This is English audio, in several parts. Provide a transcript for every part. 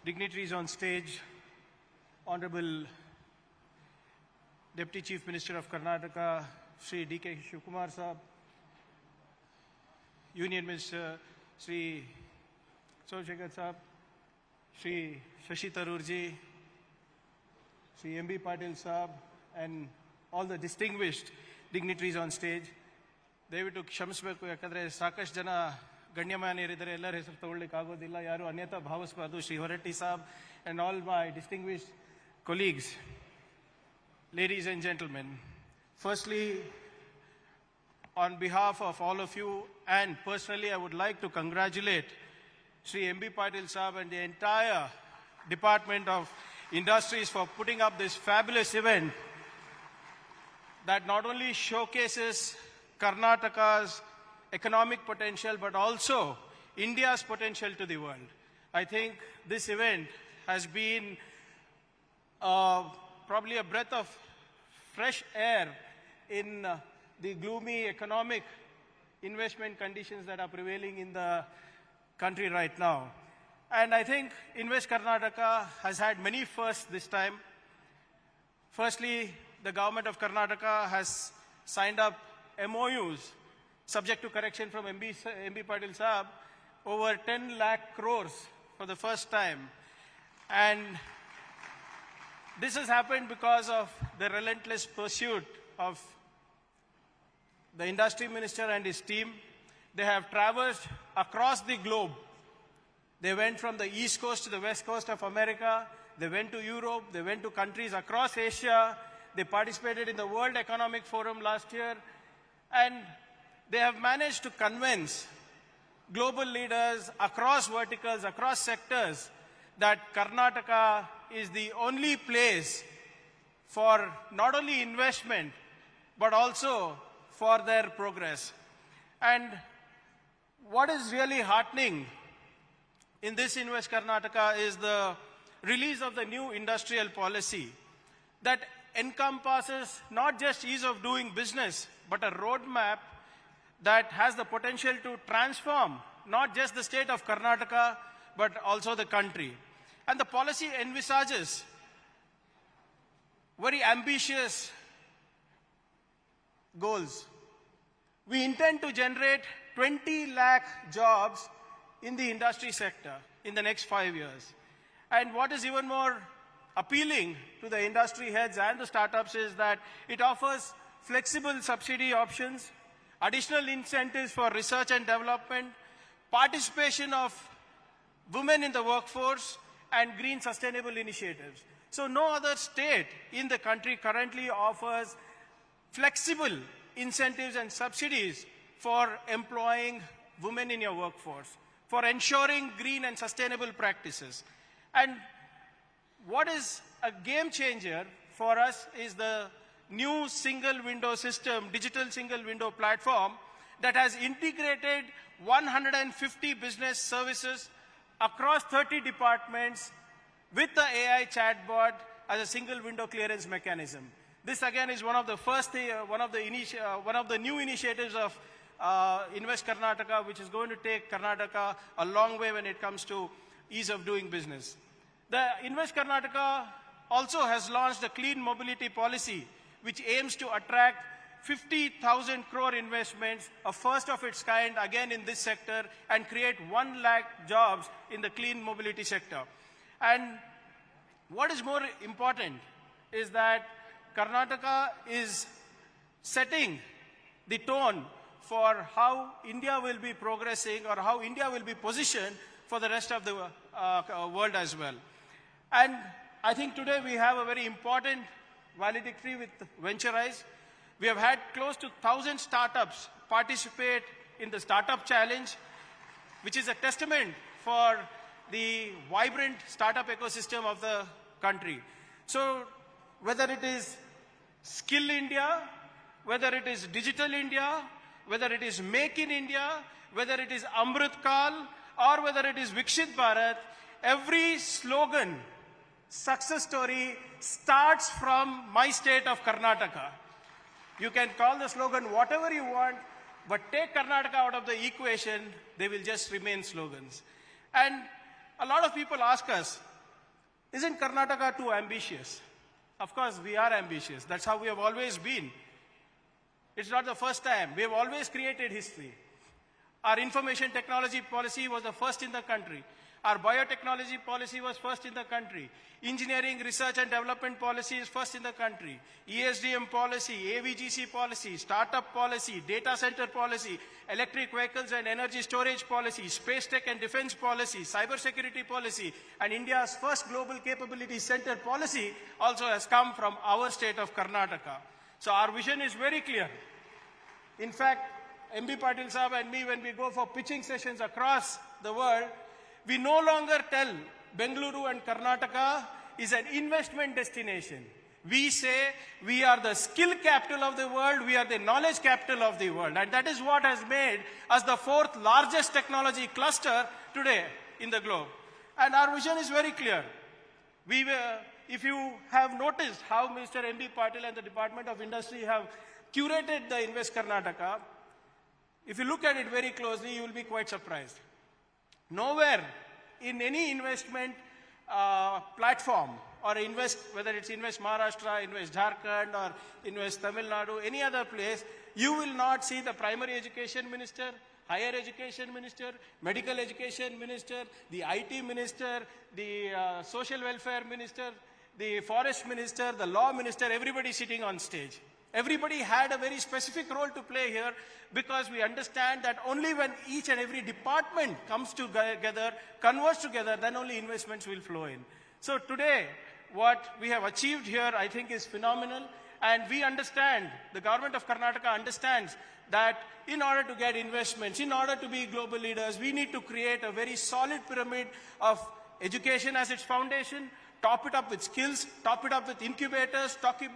dignitaries on stage, Honorable Deputy Chief Minister of Karnataka, Sri D.K. Shivkumar Saab, Union Minister Sri Soshekar Saab, Sri Shashi Tharoor ji, Sri M.B. Patil Saab, and all the distinguished dignitaries on stage. ದಯವಿಟ್ಟು ಕ್ಷಮಿಸಬೇಕು, ಯಾಕಂದರೆ ಸಾಕಷ್ಟು ಜನ ಗಣ್ಯಮಾನ್ಯರಿದ್ದಾರೆ, ಎಲ್ಲರ ಹೆಸರು ತಗೊಳ್ಳಿಕ್ಕೆ ಆಗೋದಿಲ್ಲ, ಯಾರು ಅನ್ಯತಾ ಭಾವಿಸಬಾರ್ದು. Shri Horatti Sab and all my distinguished colleagues, ladies and gentlemen, firstly, on behalf of all of you and personally, I would like to congratulate Sri M.B. Patil Saab and the entire Department of Industries for putting up this fabulous event that not only showcases Karnataka's economic potential but also India's potential to the world. I think this event has been probably a breath of fresh air in the gloomy economic investment conditions that are prevailing in the country right now. And I think Invest Karnataka has had many firsts this time. Firstly, the government of Karnataka has signed up MOUs, subject to correction from M.B. Patil Saab, over 10 lakh crores for the first time. And this has happened because of the relentless pursuit of the industry minister and his team. They have traversed across the globe. They went from the east coast to the west coast of America. They went to Europe. They went to countries across Asia. They participated in the World Economic Forum last year. And they have managed to convince global leaders across verticals, across sectors, that Karnataka is the only place for not only investment, but also for their progress. And what is really heartening in this Invest Karnataka is the release of the new industrial policy that encompasses not just ease of doing business, but a roadmap that has the potential to transform not just the state of Karnataka, but also the country. And the policy envisages very ambitious goals. We intend to generate 20 lakh jobs in the industry sector in the next 5 years. And what is even more appealing to the industry heads and the startups is that it offers flexible subsidy options, additional incentives for research and development, participation of women in the workforce, and green sustainable initiatives. So no other state in the country currently offers flexible incentives and subsidies for employing women in your workforce, for ensuring green and sustainable practices. And what is a game changer for us is the new single window system, digital single window platform that has integrated 150 business services across 30 departments with the AI chatbot as a single window clearance mechanism. This again is one of the one of the new initiatives of Invest Karnataka, which is going to take Karnataka a long way when it comes to ease of doing business. The Invest Karnataka also has launched a clean mobility policy, which aims to attract 50,000 crore investments, a first of its kind again in this sector, and create 1 lakh jobs in the clean mobility sector. And what is more important is that Karnataka is setting the tone for how India will be progressing or how India will be positioned for the rest of the world as well. And I think today we have a very important valedictory with Venturize. We have had close to 1,000 startups participate in the Startup Challenge, which is a testament for the vibrant startup ecosystem of the country. So whether it is Skill India, whether it is Digital India, whether it is Make in India, whether it is Amrit Kal, or whether it is Vikshit Bharat, every slogan, success story starts from my state of Karnataka. You can call the slogan whatever you want, but take Karnataka out of the equation, they will just remain slogans. And a lot of people ask us Isn't Karnataka too ambitious? Of course, we are ambitious. That's how we have always been. It's not the first time. We have always created history. Our information technology policy was the first in the country. Our biotechnology policy was first in the country. Engineering, research and development policy is first in the country. ESDM policy, AVGC policy, startup policy, data center policy, electric vehicles and energy storage policy, space tech and defense policy, cybersecurity policy, and India's first global capability center policy also has come from our state of Karnataka. So our vision is very clear. In fact, MB Patil Saab and me, when we go for pitching sessions across the world, we no longer tell Bengaluru and Karnataka is an investment destination. We say we are the skill capital of the world, we are the knowledge capital of the world. And that is what has made us the fourth largest technology cluster today in the globe. And our vision is very clear. If you have noticed how Mr. MB Patil and the Department of Industry have curated the Invest Karnataka, if you look at it very closely, you will be quite surprised. Nowhere in any investment platform or whether it's Invest Maharashtra, Invest Jharkhand or Invest Tamil Nadu, any other place, you will not see the primary education minister, higher education minister, medical education minister, the IT minister, the social welfare minister, the forest minister, the law minister, everybody sitting on stage. Everybody had a very specific role to play here because we understand that only when each and every department comes together, converges together, then only investments will flow in. So today, what we have achieved here, I think, is phenomenal. And we understand, the government of Karnataka understands that in order to get investments, in order to be global leaders, we need to create a very solid pyramid of education as its foundation, top it up with skills, top it up with incubators, top it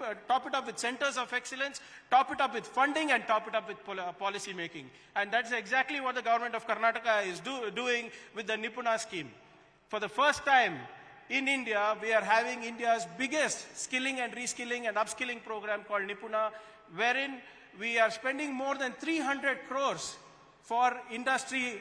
up with centers of excellence, top it up with funding, and top it up with policy making. And that's exactly what the government of Karnataka is doing with the Nipuna scheme. For the first time in India, we are having India's biggest skilling and reskilling and upskilling program called Nipuna, wherein we are spending more than 300 crores for industry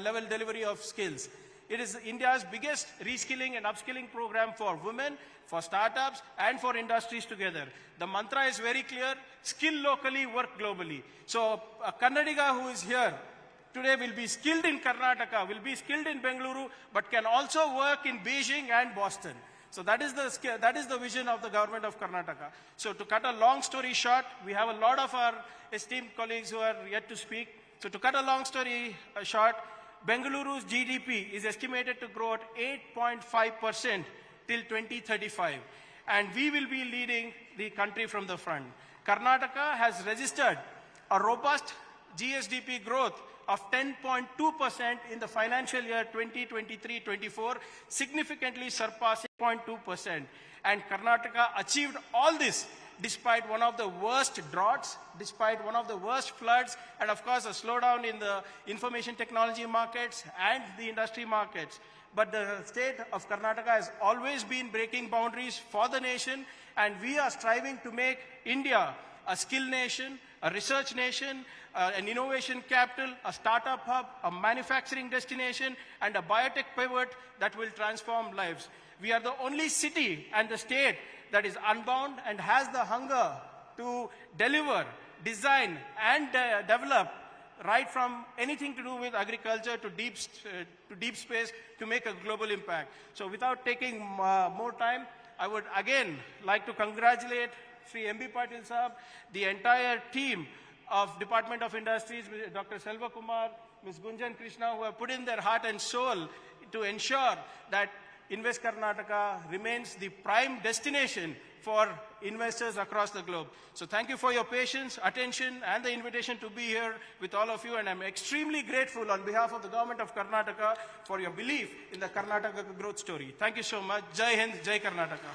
level delivery of skills. It is India's biggest reskilling and upskilling program for women, for startups, and for industries together. The mantra is very clear: skill locally, work globally. So a Kannadiga who is here today will be skilled in Karnataka, will be skilled in Bengaluru, but can also work in Beijing and Boston. So that is the vision of the government of Karnataka. So to cut a long story short, we have a lot of our esteemed colleagues who are yet to speak. So to cut a long story short, Bengaluru's GDP is estimated to grow at 8.5% till 2035. And we will be leading the country from the front. Karnataka has registered a robust GSDP growth of 10.2% in the financial year 2023-24, significantly surpassing 0.2%. And Karnataka achieved all this despite one of the worst droughts, despite one of the worst floods, and of course a slowdown in the information technology markets and the industry markets. But the state of Karnataka has always been breaking boundaries for the nation, and we are striving to make India a skill nation, a research nation, an innovation capital, a startup hub, a manufacturing destination, and a biotech pivot that will transform lives. We are the only city and the state that is unbound and has the hunger to deliver, design, and develop right from anything to do with agriculture to deep space to make a global impact. So without taking more time, I would again like to congratulate Sri MB Patil Saab, the entire team of Department of Industries, Dr. Selva Kumar, Ms. Gunjan Krishna, who have put in their heart and soul to ensure that Invest Karnataka remains the prime destination for investors across the globe. So thank you for your patience, attention, and the invitation to be here with all of you. And I'm extremely grateful on behalf of the government of Karnataka for your belief in the Karnataka growth story. Thank you so much. Jai Hind, Jai Karnataka.